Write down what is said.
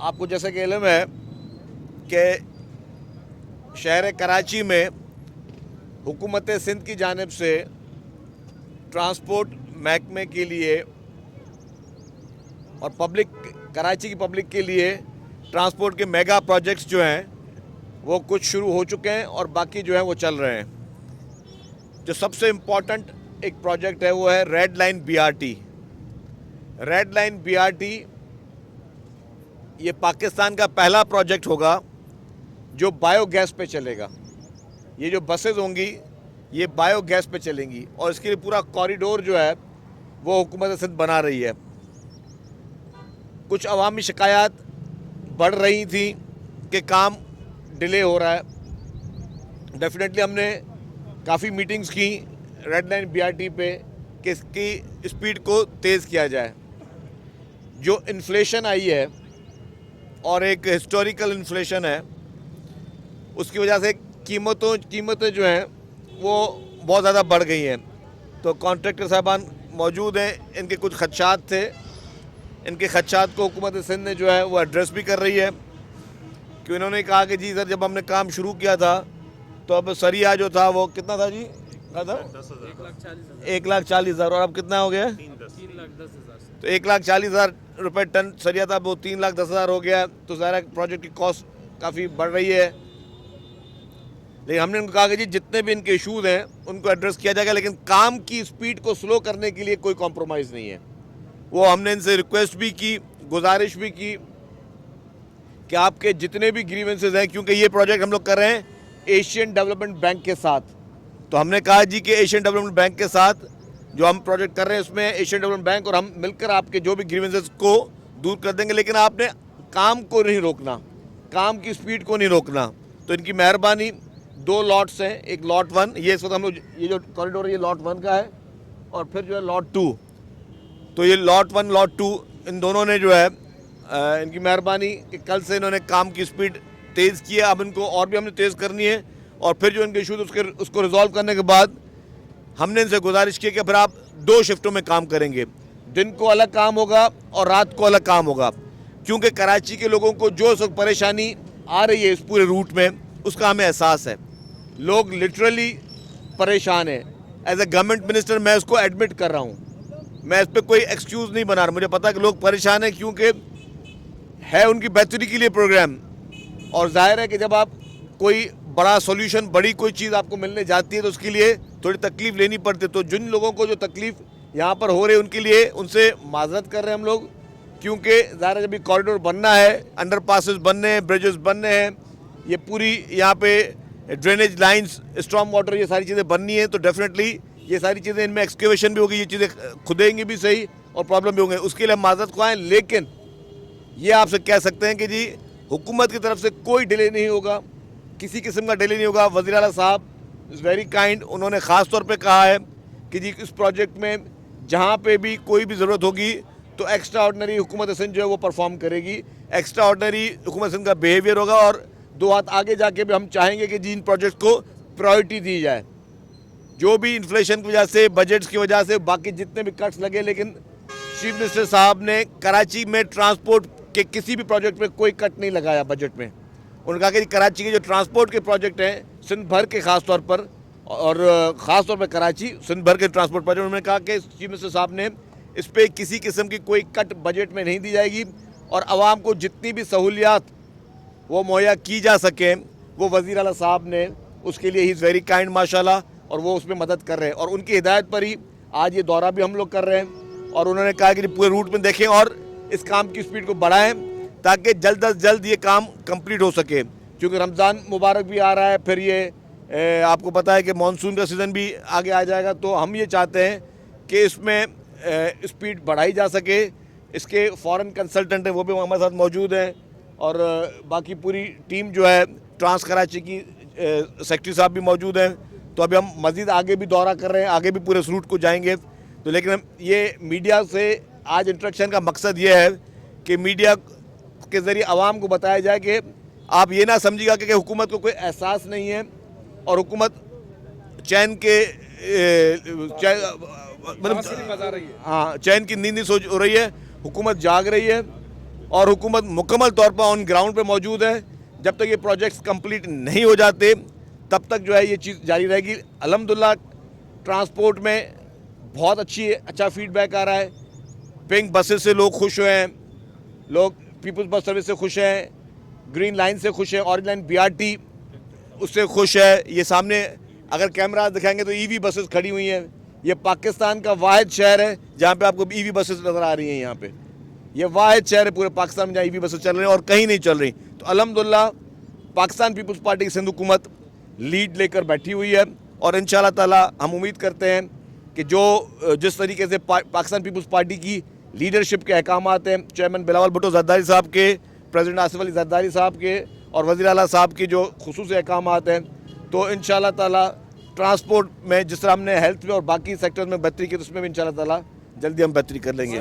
आपको जैसे कि इल्म है कि शहर कराची में हुकूमत सिंध की जानिब से ट्रांसपोर्ट महकमे के लिए और पब्लिक कराची की पब्लिक के लिए ट्रांसपोर्ट के मेगा प्रोजेक्ट्स जो हैं वो कुछ शुरू हो चुके हैं और बाकी जो है वो चल रहे हैं। जो सबसे इम्पॉर्टेंट एक प्रोजेक्ट है वो है red line BRT. Red line BRT ये पाकिस्तान का पहला प्रोजेक्ट होगा जो बायोगैस पे चलेगा। ये जो बसेज होंगी ये बायोगैस पे चलेंगी और इसके लिए पूरा कॉरिडोर जो है वो हुकूमत सिंध बना रही है। कुछ अवामी शिकायत बढ़ रही थी कि काम डिले हो रहा है। डेफिनेटली हमने काफ़ी मीटिंग्स की रेड लाइन बीआरटी पे कि इसकी स्पीड को तेज़ किया जाए। जो इन्फ्लेशन आई है और एक हिस्टोरिकल इन्फ्लेशन है उसकी वजह से कीमतें जो हैं वो बहुत ज़्यादा बढ़ गई हैं। तो कॉन्ट्रैक्टर साहबान मौजूद हैं, इनके कुछ खदशात थे, इनके खदशात को हुकूमत सिंध ने जो है वो एड्रेस भी कर रही है कि इन्होंने कहा कि जी सर जब हमने काम शुरू किया था तो अब सरिया जो था वो कितना था जी, क्या था 1,40,000 और अब कितना हो गया 3,10,000। तो 1,40,000 रुपये टन सरिया था, वो 3,10,000 हो गया। तो ज़ाहिर प्रोजेक्ट की कॉस्ट काफ़ी बढ़ रही है। लेकिन हमने उनको कहा कि जी जितने भी इनके इशूज़ हैं उनको एड्रेस किया जाएगा, लेकिन काम की स्पीड को स्लो करने के लिए कोई कॉम्प्रोमाइज़ नहीं है। वो हमने इनसे रिक्वेस्ट भी की, गुजारिश भी की कि आपके जितने भी ग्रीवेंसेस हैं, क्योंकि ये प्रोजेक्ट हम लोग कर रहे हैं एशियन डेवलपमेंट बैंक के साथ, तो हमने कहा जी कि एशियन डेवलपमेंट बैंक के साथ जो हम प्रोजेक्ट कर रहे हैं उसमें एशियन डेवलपमेंट बैंक और हम मिलकर आपके जो भी ग्रीवेंसेस को दूर कर देंगे, लेकिन आपने काम को नहीं रोकना, काम की स्पीड को नहीं रोकना। तो इनकी मेहरबानी 2 लॉट्स हैं, एक लॉट 1, ये इस वक्त हम लोग ये जो कॉरिडोर है ये लॉट 1 का है और फिर जो है लॉट 2। तो ये लॉट 1 लॉट 2 इन दोनों ने जो है इनकी मेहरबानी कि कल से इन्होंने काम की स्पीड तेज़ की है। अब इनको और भी हमने तेज़ करनी है और फिर जो इनके इशूज़ उसको रिजॉल्व करने के बाद हमने इनसे गुजारिश की कि फिर आप 2 शिफ्टों में काम करेंगे, दिन को अलग काम होगा और रात को अलग काम होगा, क्योंकि कराची के लोगों को जो सब परेशानी आ रही है इस पूरे रूट में उसका हमें एहसास है। लोग लिटरली परेशान हैं। एज ए गवर्नमेंट मिनिस्टर मैं उसको एडमिट कर रहा हूँ, मैं इस पर कोई एक्सक्यूज़ नहीं बना रहा। मुझे पता है कि लोग परेशान हैं क्योंकि है उनकी बेहतरी के लिए प्रोग्राम, और जाहिर है कि जब आप कोई बड़ा सॉल्यूशन, बड़ी कोई चीज़ आपको मिलने जाती है तो उसके लिए थोड़ी तकलीफ़ लेनी पड़ती है। तो जिन लोगों को जो तकलीफ़ यहाँ पर हो रही है उनके लिए उनसे माजरत कर रहे हैं हम लोग, क्योंकि ज़ाहिर है जब भी कॉरिडोर बनना है, अंडर पासेस बनने हैं, ब्रिजेस बनने हैं, ये पूरी यहाँ पे ड्रेनेज लाइंस, स्टॉर्म वाटर, ये सारी चीज़ें बननी है। तो डेफिनेटली ये सारी चीज़ें, इनमें एक्सकेवेशन भी होगी, ये चीज़ें खुदेंगी भी सही और प्रॉब्लम भी होंगे, उसके लिए हम माजरत खुआएँ। लेकिन ये आपसे कह सकते हैं कि जी हुकूमत की तरफ से कोई डिले नहीं होगा, किसी किस्म का डिले नहीं होगा। वज़ीर आला साहब इज़ वेरी काइंड, उन्होंने ख़ास तौर पे कहा है कि जी इस प्रोजेक्ट में जहाँ पे भी कोई भी ज़रूरत होगी तो एक्स्ट्रा ऑर्डनरी हुकूमत सिंध जो है वो परफॉर्म करेगी। एक्स्ट्रा ऑर्डनरी हुकूमत सिंध का बिहेवियर होगा और 2 हाथ आगे जाके भी हम चाहेंगे कि जी इन प्रोजेक्ट को प्रायोरिटी दी जाए। जो भी इन्फ्लेशन की वजह से, बजट्स की वजह से, बाकी जितने भी कट्स लगे, लेकिन चीफ मिनिस्टर साहब ने कराची में ट्रांसपोर्ट के किसी भी प्रोजेक्ट में कोई कट नहीं लगाया बजट में। उन्होंने कहा कि कराची के जो ट्रांसपोर्ट के प्रोजेक्ट हैं सिंध भर के ख़ास तौर पर, और ख़ास तौर पर कराची सिंध भर के ट्रांसपोर्ट प्रोजेक्ट, उन्होंने कहा कि चीफ मिनिस्टर साहब ने इस पर किसी किस्म की कोई कट बजट में नहीं दी जाएगी और आवाम को जितनी भी सहूलियात वो मुहैया की जा सकें वो वज़ीर आला साहब ने उसके लिए ही इज़ वेरी काइंड माशाल्लाह, और वो उसमें मदद कर रहे हैं। और उनकी हिदायत पर ही आज ये दौरा भी हम लोग कर रहे हैं और उन्होंने कहा कि पूरे रूट में देखें और इस काम की स्पीड को बढ़ाएं ताकि जल्द अज जल्द ये काम कंप्लीट हो सके, क्योंकि रमज़ान मुबारक भी आ रहा है, फिर ये आपको पता है कि मानसून का सीज़न भी आगे आ जाएगा। तो हम ये चाहते हैं कि इसमें स्पीड बढ़ाई जा सके। इसके फॉरेन कंसल्टेंट हैं वो भी हमारे साथ मौजूद हैं और बाकी पूरी टीम जो है ट्रांस कराची की सेक्रेटरी साहब भी मौजूद हैं। तो अभी हम मज़ीद आगे भी दौरा कर रहे हैं, आगे भी पूरे इस रूट को जाएंगे। तो लेकिन हम ये मीडिया से आज इंटरेक्शन का मकसद ये है कि मीडिया के ज़रिए आवाम को बताया जाए कि आप ये ना समझिएगा कि हुकूमत को कोई एहसास नहीं है और हुकूमत चैन के मतलब हाँ चैन की नींद नहीं सो रही है। हुकूमत जाग रही है और हुकूमत मुकम्मल तौर पर ऑन ग्राउंड पे मौजूद है। जब तक ये प्रोजेक्ट्स कंप्लीट नहीं हो जाते तब तक जो है ये चीज़ जारी रहेगी। अल्हम्दुलिल्लाह ट्रांसपोर्ट में बहुत अच्छा फीडबैक आ रहा है। पिंक बसेस से लोग खुश हुए हैं, लोग पीपल्स बस सर्विस से खुश हैं, ग्रीन लाइन से खुश है, ऑरेंज लाइन BRT उससे खुश है। ये सामने अगर कैमरा दिखाएंगे तो EV बसेस खड़ी हुई हैं। ये पाकिस्तान का वाहिद शहर है जहाँ पे आपको EV बसेस नज़र आ रही हैं। यहाँ पे ये वाहिद शहर है पूरे पाकिस्तान में जहाँ EV बसेस चल रही हैं और कहीं नहीं चल रही। तो अल्हम्दुलिल्लाह पाकिस्तान पीपल्स पार्टी की सिंध हुकूमत लीड लेकर बैठी हुई है और इंशाअल्लाह ताला हम उम्मीद करते हैं कि जिस तरीके से पाकिस्तान पीपल्स पार्टी की लीडरशिप के अहकामात हैं, चेयरमैन बिलावल भुट्टो ज़रदारी साहब के, प्रेसिडेंट आसिफ अली ज़रदारी साहब के और वज़ीर आला साहब की जो खुसूसी अहकामात हैं, तो इंशाअल्लाह ताला ट्रांसपोर्ट में जिस तरह हमने हेल्थ में और बाकी सेक्टर में बेहतरी की तो उसमें भी इंशाअल्लाह ताला जल्दी हम बेहतरी कर लेंगे।